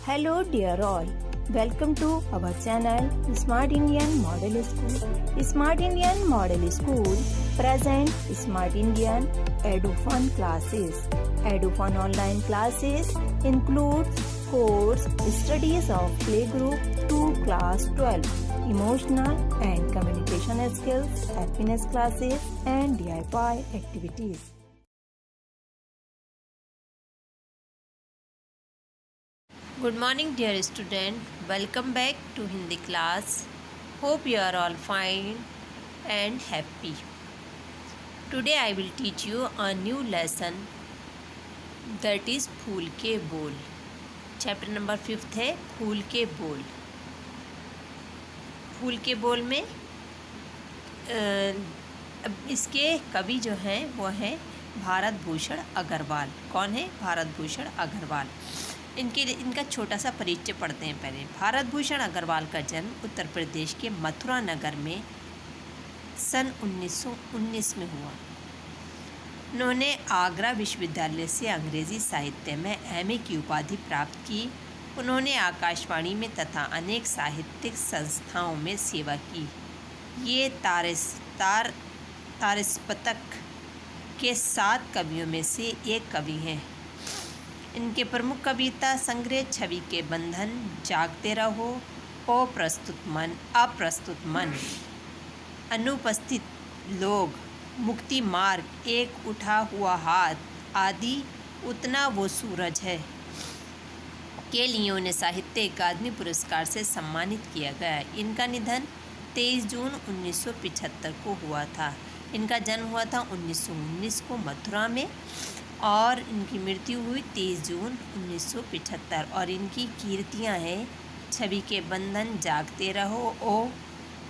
Hello dear all, welcome to our channel Smart Indian Model School. Smart Indian Model School present Smart Indian EduFun classes. EduFun online classes includes course studies of playgroup to class 12, emotional and communication skills, happiness classes and DIY activities. Good morning dear student, welcome back to Hindi class. Hope you are all fine and happy. Today I will teach you a new lesson, that is फूल के बोल. Chapter number 5 है फूल के बोल. फूल के बोल में इसके कवि जो हैं वो हैं भारत भूषण अग्रवाल. कौन है? भारत भूषण अग्रवाल. इनका छोटा सा परिचय पढ़ते हैं पहले. भारत भूषण अग्रवाल का जन्म उत्तर प्रदेश के मथुरा नगर में सन 1919 में हुआ. उन्होंने आगरा विश्वविद्यालय से अंग्रेज़ी साहित्य में एमए की उपाधि प्राप्त की. उन्होंने आकाशवाणी में तथा अनेक साहित्यिक संस्थाओं में सेवा की. ये तारस्पतक के 7 कवियों में से एक कवि हैं. इनके प्रमुख कविता संग्रह छवि के बंधन, जागते रहो, अप्रस्तुत मन, अनुपस्थित लोग, मुक्ति मार्ग, एक उठा हुआ हाथ आदि उतना वो सूरज है के लिए उन्हें साहित्य अकादमी पुरस्कार से सम्मानित किया गया. इनका निधन 23 जून 1975 को हुआ था. इनका जन्म हुआ था 1919 को मथुरा में और इनकी मृत्यु हुई 23 जून 1975. और इनकी कीर्तियाँ हैं छवि के बंधन, जागते रहो, ओ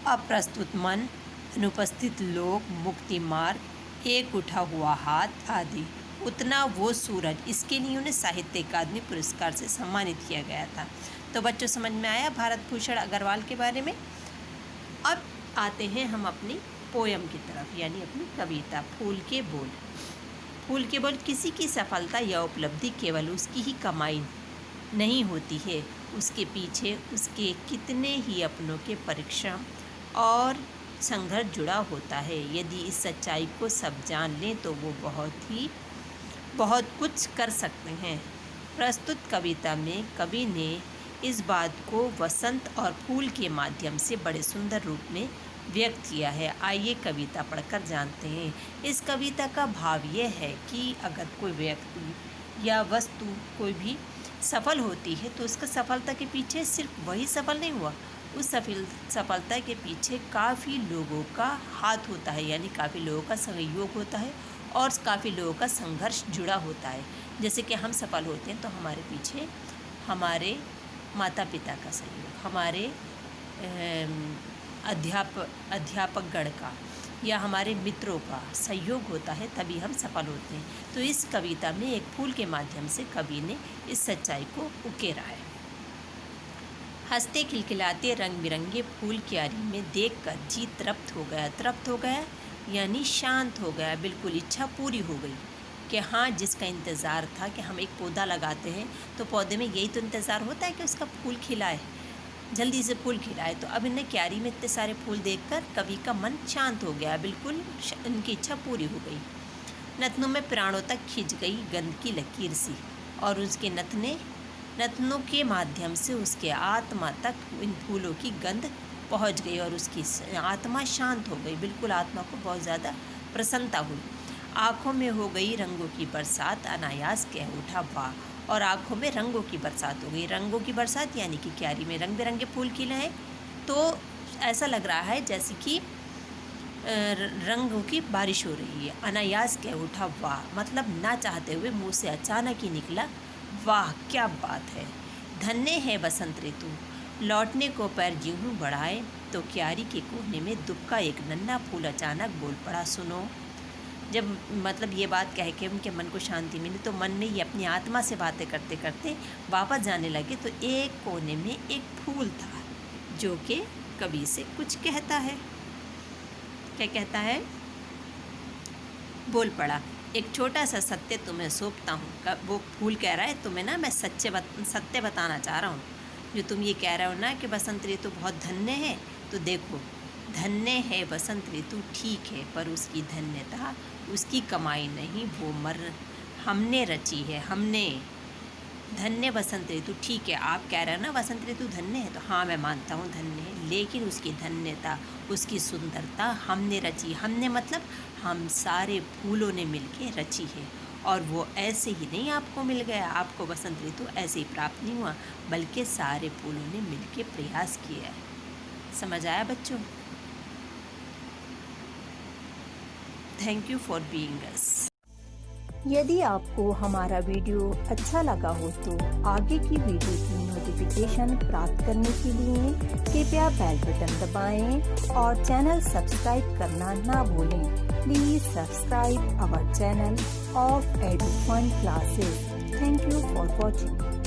अप्रस्तुत मन, अनुपस्थित लोग, मुक्ति मार्ग, एक उठा हुआ हाथ आदि उतना वो सूरज. इसके लिए उन्हें साहित्य अकादमी पुरस्कार से सम्मानित किया गया था. तो बच्चों समझ में आया भारत भूषण अग्रवाल के बारे में. अब आते हैं हम अपनी पोयम की तरफ, यानी अपनी कविता फूल के बोल. फूल के बोल. किसी की सफलता या उपलब्धि केवल उसकी ही कमाई नहीं होती है, उसके पीछे उसके कितने ही अपनों के परिश्रम और संघर्ष जुड़ा होता है. यदि इस सच्चाई को सब जान लें तो वो बहुत कुछ कर सकते हैं. प्रस्तुत कविता में कवि ने इस बात को वसंत और फूल के माध्यम से बड़े सुंदर रूप में व्यक्त किया है. आइए कविता पढ़कर जानते हैं. इस कविता का भाव यह है कि अगर कोई व्यक्ति या वस्तु कोई भी सफल होती है तो उसका सफलता के पीछे सिर्फ वही सफल नहीं हुआ, उस सफलता के पीछे काफ़ी लोगों का हाथ होता है, यानी काफ़ी लोगों का सहयोग होता है और काफ़ी लोगों का संघर्ष जुड़ा होता है. जैसे कि हम सफल होते हैं तो हमारे पीछे हमारे माता पिता का सहयोग, हमारे अध्यापकगण का या हमारे मित्रों का सहयोग होता है, तभी हम सफल होते हैं. तो इस कविता में एक फूल के माध्यम से कवि ने इस सच्चाई को उकेरा है. हंसते खिलखिलाते रंग बिरंगे फूल क्यारी में देखकर जी तृप्त हो गया. तृप्त हो गया यानी शांत हो गया, बिल्कुल इच्छा पूरी हो गई कि हाँ, जिसका इंतज़ार था कि हम एक पौधा लगाते हैं तो पौधे में यही तो इंतज़ार होता है कि उसका फूल खिलाए, जल्दी से फूल खिलाए. तो अब इन्हें क्यारी में इतने सारे फूल देखकर कवि का मन शांत हो गया, बिल्कुल इनकी इच्छा पूरी हो गई. नथनों में प्राणों तक खिंच गई गंध की लकीर सी, और उसके नथनों के माध्यम से उसके आत्मा तक इन फूलों की गंध पहुंच गई और उसकी आत्मा शांत हो गई, बिल्कुल आत्मा को बहुत ज़्यादा प्रसन्नता हुई. आँखों में हो गई रंगों की बरसात, अनायास कह उठा वाह. और आँखों में रंगों की बरसात हो गई. रंगों की बरसात यानी कि क्यारी में रंग बिरंगे फूल खिले हैं, तो ऐसा लग रहा है जैसे कि रंगों की बारिश हो रही है. अनायास कह उठा वाह, मतलब ना चाहते हुए मुंह से अचानक ही निकला वाह, क्या बात है. धन्य है बसंत ऋतु, लौटने को पैर ज्यूं बढ़ाए तो क्यारी के कोने में दुबका एक नन्हा फूल अचानक बोल पड़ा सुनो. जब मतलब ये बात कह के उनके मन को शांति मिली तो मन में ये अपनी आत्मा से बातें करते करते वापस जाने लगे. तो एक कोने में एक फूल था जो कि कवि से कुछ कहता है. क्या कहता है? बोल पड़ा एक छोटा सा सत्य तुम्हें सौंपता हूँ। वो फूल कह रहा है तुम्हें ना, मैं सत्य बताना चाह रहा हूँ। जो तुम ये कह रहे हो ना कि बसंत ऋतु बहुत धन्य है, तो देखो, धन्य है बसंत ऋतु ठीक है, पर उसकी धन्यता उसकी कमाई नहीं, वो हमने रची है, हमने। धन्य बसंत ऋतु ठीक है, आप कह रहे हो ना बसंत ऋतु धन्य है, तो हाँ मैं मानता हूँ धन्य है, लेकिन उसकी धन्यता, उसकी सुंदरता हमने रची। हमने मतलब हम सारे फूलों ने मिलके रची है। और वो ऐसे ही नहीं आपको मिल गया, आपको बसंत ऋतु ऐसे ही प्राप्त नहीं हुआ, बल्कि सारे फूलों ने मिलके प्रयास किया है। समझ आया बच्चों? थैंक यू फॉर बीइंग अस। यदि आपको हमारा वीडियो अच्छा लगा हो तो आगे की वीडियो की नोटिफिकेशन प्राप्त करने के लिए कृपया बेल बटन दबाएं और चैनल सब्सक्राइब करना ना भूलें। Please subscribe our channel of Edufun Classes. Thank you for watching.